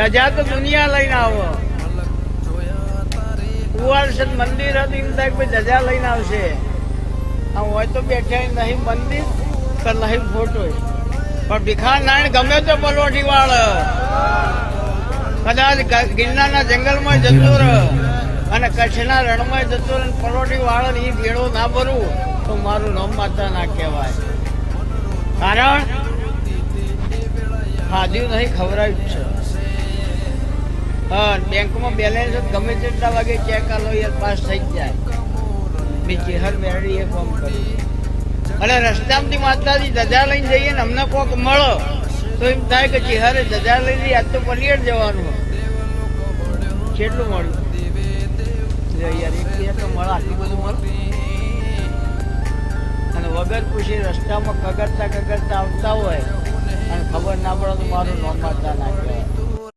ધજા તો દુનિયા લઈને આવો. કુવારસદ મંદિર હતું એમ થાય કે ધજા લઈને આવશે. આ હોય તો બેઠા નહીં મંદિર કે નહીં ફોટો. પણ ભીખા નારાયણ ગમે તો પલોઠી વાળ કદાચ ગિરનારના જંગલમાં જતો રહે અને કચ્છના રણમાં જતો રહે પલોઠી વાળ એ ભેળો ના ભરું તો મારું નામ માતા ના કહેવાય. કારણ ખાધ્યું નહીં ખવડાવ્યું છે. હા, બેંકમાં બેલેન્સ ગમે તેટલા વાગે ચેક આલો યાર પાસ થઈ જાય. બીજી હર મેળવી એ કામ કર્યું. અને રસ્તામાંથી માતાજી ધજા લઈને જઈએ ને અમને કોક મળો તો એમ થાય કે ચિહારે ધજા લઈને આજ તો પલિયડ જવાનું. કેટલું મળ્યું યાર? એક તો મળે આટલું બધું મળે. અને વગર પૂછી રસ્તામાં કગરતા આવતા હોય અને ખબર ના પડે તો મારું નામ માતા ના કહેવાય.